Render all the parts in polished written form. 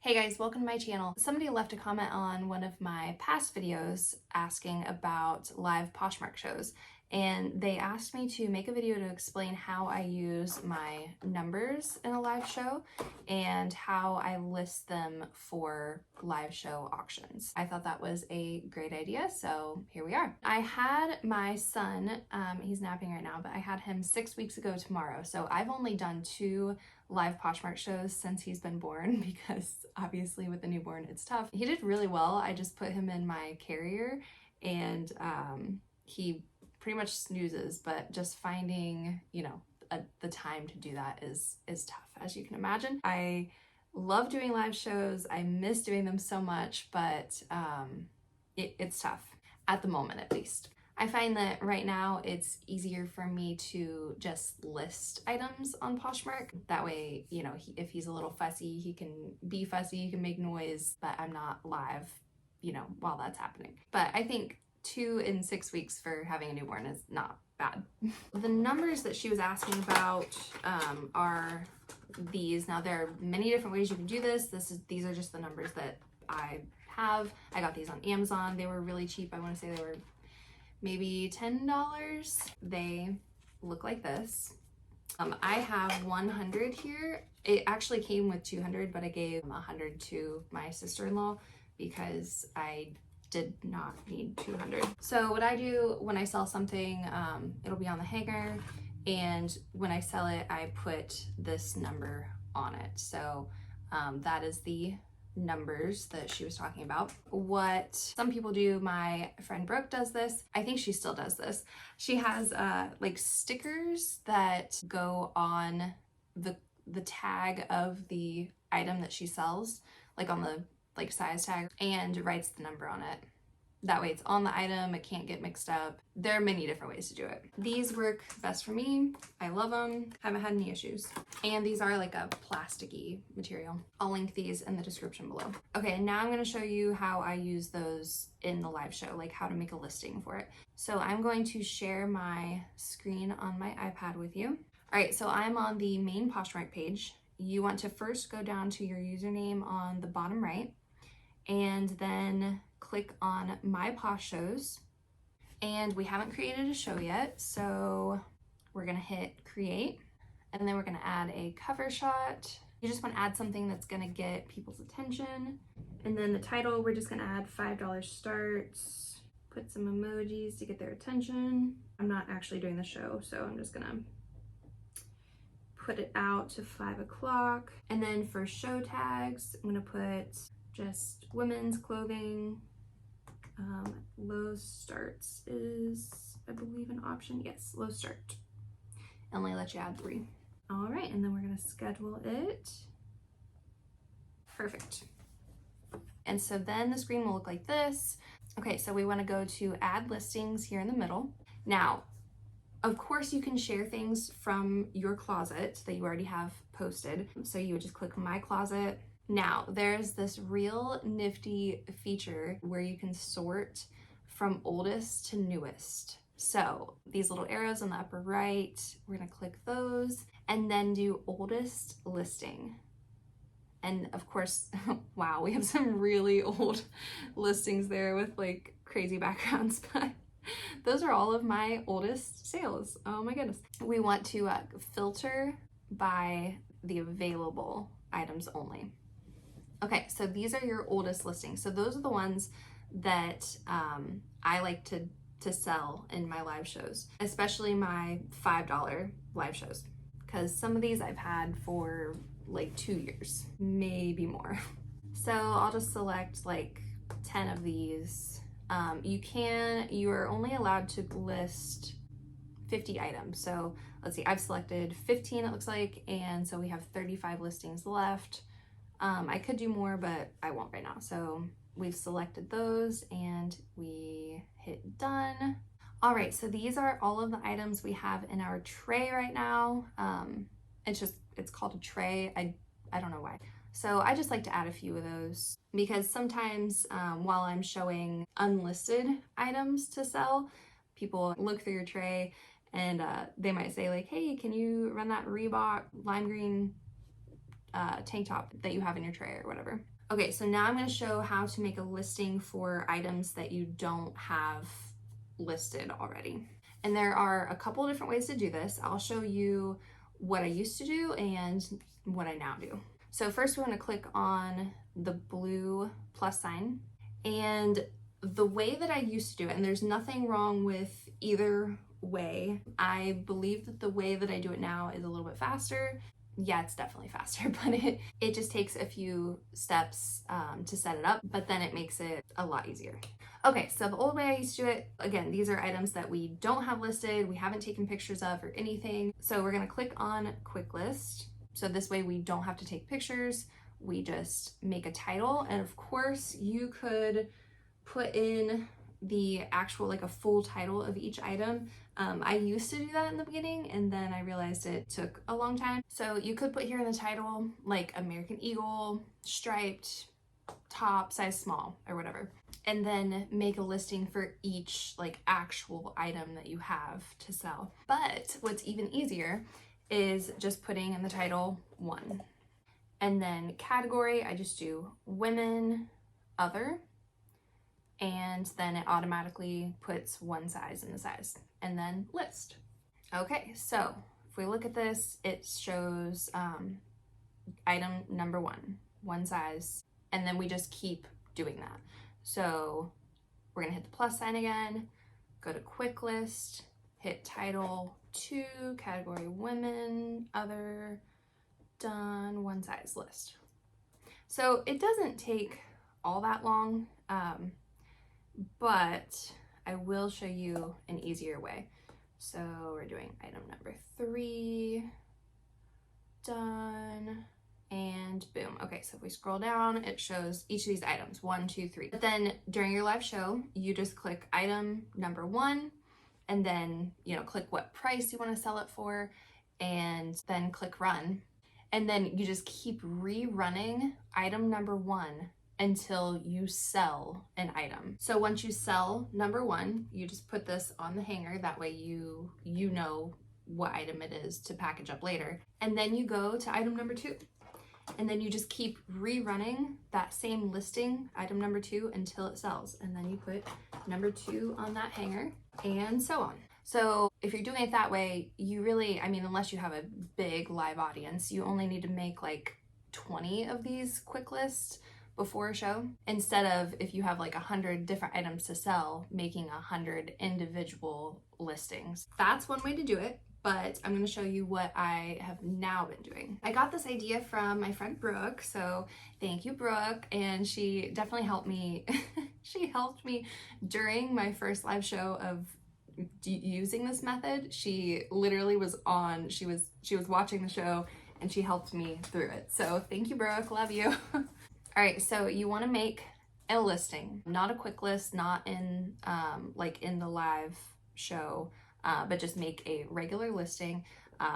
Hey guys, welcome to my channel. Somebody left a comment on one of my past videos asking about live Poshmark shows, and they asked me to make a video to explain how I use my numbers in a live show and how I list them for live show auctions. I thought that was a great idea, so here we are. I had my son, he's napping right now, but I had him 6 weeks ago tomorrow, so I've only done 2 live Poshmark shows since he's been born because obviously with a newborn it's tough. He did really well. I just put him in my carrier and he pretty much snoozes, but just finding, the time to do that is tough, as you can imagine. I love doing live shows. I miss doing them so much, but it's tough at the moment, at least. I find that right now it's easier for me to just list items on Poshmark. That way, if he's a little fussy, he can be fussy, he can make noise, but I'm not live, while that's happening. But I think 2 in 6 weeks for having a newborn is not bad. The numbers that she was asking about are these. Now, there are many different ways you can do this. These are just the numbers that I have. I got these on Amazon. They were really cheap. I want to say they were maybe $10. They look like this. I have 100 here. It actually came with 200, but I gave 100 to my sister-in-law because I did not need 200. So what I do when I sell something, it'll be on the hanger, and when I sell it, I put this number on it. So that is the numbers that she was talking about. What some people do, my friend Brooke does this. I think she still does this. She has like stickers that go on the tag of the item that she sells, like on the size tag, and writes the number on it. That way it's on the item, it can't get mixed up. There are many different ways to do it. These work best for me. I love them. Haven't had any issues. And these are like a plasticky material. I'll link these in the description below. Okay, now I'm gonna show you how I use those in the live show, like how to make a listing for it. So I'm going to share my screen on my iPad with you. All right, so I'm on the main Poshmark page. You want to first go down to your username on the bottom right, and then click on My Posh Shows. And we haven't created a show yet, so we're gonna hit create, and then we're gonna add a cover shot. You just wanna add something that's gonna get people's attention. And then the title, we're just gonna add $5 starts, put some emojis to get their attention. I'm not actually doing the show, so I'm just gonna put it out to 5 o'clock. And then for show tags, I'm gonna put just women's clothing. Low starts is, I believe, an option. Yes, low start. Only let you add 3. All right, and then we're gonna schedule it. Perfect. And so then the screen will look like this. Okay, so we wanna go to add listings here in the middle. Now, of course, you can share things from your closet that you already have posted. So you would just click My Closet. Now, there's this real nifty feature where you can sort from oldest to newest. So these little arrows on the upper right, we're gonna click those and then do oldest listing. And of course, wow, we have some really old listings there with like crazy backgrounds, but those are all of my oldest sales. Oh my goodness. We want to filter by the available items only. Okay, so these are your oldest listings. So those are the ones that I like to sell in my live shows, especially my $5 live shows, because some of these I've had for like 2 years, maybe more. So I'll just select like 10 of these. You are only allowed to list 50 items. So let's see, I've selected 15 it looks like, and so we have 35 listings left. I could do more, but I won't right now. So we've selected those and we hit done. All right, so these are all of the items we have in our tray right now. It's called a tray. I don't know why. So I just like to add a few of those because sometimes while I'm showing unlisted items to sell, people look through your tray and they might say like, hey, can you run that Reebok lime green tank top that you have in your tray or whatever. Okay, so now I'm going to show how to make a listing for items that you don't have listed already. And there are a couple of different ways to do this. I'll show you what I used to do and what I now do. So first we're going to click on the blue plus sign, and the way that I used to do it, and there's nothing wrong with either way. I believe that the way that I do it now is a little bit faster. Yeah, it's definitely faster, but it just takes a few steps to set it up, but then it makes it a lot easier. Okay, so the old way I used to do it, again, these are items that we don't have listed, we haven't taken pictures of or anything. So we're gonna click on quick list. So this way we don't have to take pictures, we just make a title. And of course you could put in the actual, like a full title of each item. I used to do that in the beginning, and then I realized it took a long time. So you could put here in the title, like American Eagle, striped, top, size small, or whatever. And then make a listing for each like actual item that you have to sell. But what's even easier is just putting in the title 1. And then category, I just do women, other, and then it automatically puts one size in the size, and then list. Okay, so if we look at this, it shows item number 1, one size, and then we just keep doing that. So we're gonna hit the plus sign again, go to quick list, hit title 2, category women, other, done, one size, list. So it doesn't take all that long, but I will show you an easier way. So we're doing item number 3, done, and boom. Okay, so if we scroll down, it shows each of these items, 1, 2, 3. But then during your live show, you just click item number 1, and then, you know, click what price you want to sell it for, and then click run. And then you just keep rerunning item number 1 until you sell an item. So once you sell number 1, you just put this on the hanger. That way you know what item it is to package up later. And then you go to item number 2. And then you just keep rerunning that same listing, item number 2, until it sells. And then you put number 2 on that hanger, and so on. So if you're doing it that way, you really, I mean, unless you have a big live audience, you only need to make like 20 of these quick lists before a show, instead of, if you have like 100 different items to sell, making 100 individual listings. That's one way to do it, but I'm going to show you what I have now been doing. I got this idea from my friend Brooke, so thank you, Brooke, and she definitely helped me. She helped me during my first live show of using this method. She literally was on, she was watching the show, and she helped me through it. So thank you, Brooke, love you. All right, so you want to make a listing, not a quick list, not in like in the live show, but just make a regular listing.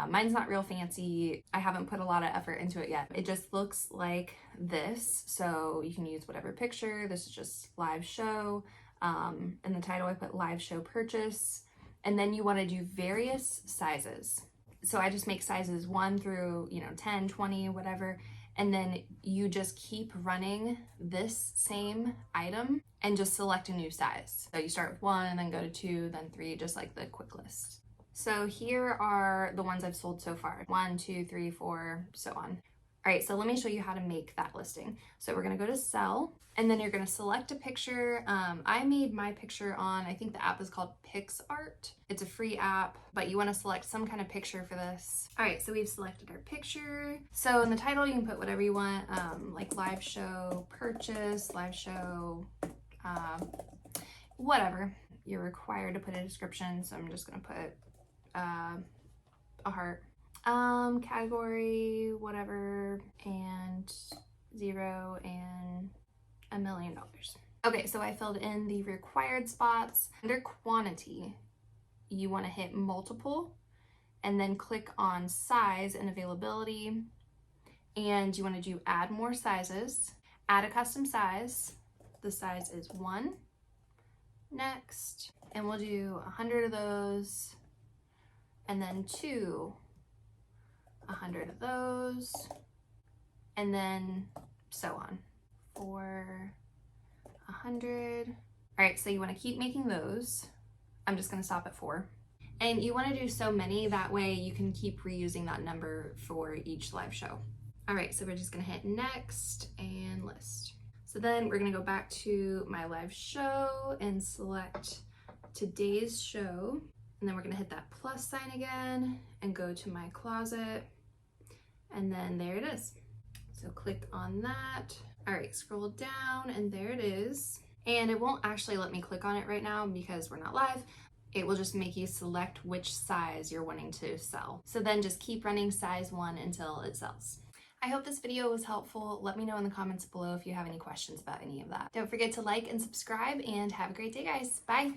Mine's not real fancy. I haven't put a lot of effort into it yet. It just looks like this, so you can use whatever picture. This is just live show. In the title I put live show purchase, and then you want to do various sizes. So I just make sizes 1 through 10, 20, whatever, and then you just keep running this same item and just select a new size. So you start with 1, then go to 2, then 3, just like the quick list. So here are the ones I've sold so far, 1, 2, 3, 4, so on. All right, so let me show you how to make that listing. So we're gonna go to sell, and then you're gonna select a picture. I made my picture on, I think the app is called PixArt. It's a free app, but you wanna select some kind of picture for this. All right, so we've selected our picture. So in the title, you can put whatever you want, like live show purchase, live show, whatever. You're required to put a description, so I'm just gonna put a heart. Category, whatever, and 0 and $1 million. Okay, so I filled in the required spots. Under quantity, you want to hit multiple and then click on size and availability, and you want to do add more sizes, add a custom size. The size is 1. Next, and we'll do 100 of those, and then 2, 100 of those, and then so on for 100. All right, so you want to keep making those. I'm just going to stop at 4. And you want to do so many, that way you can keep reusing that number for each live show. All right, so we're just going to hit next and list. So then we're going to go back to my live show and select today's show. And then we're going to hit that plus sign again and go to my closet. And then there it is. So click on that. All right, scroll down and there it is. And it won't actually let me click on it right now because we're not live. It will just make you select which size you're wanting to sell. So then just keep running size 1 until it sells. I hope this video was helpful. Let me know in the comments below if you have any questions about any of that. Don't forget to like and subscribe, and have a great day, guys. Bye.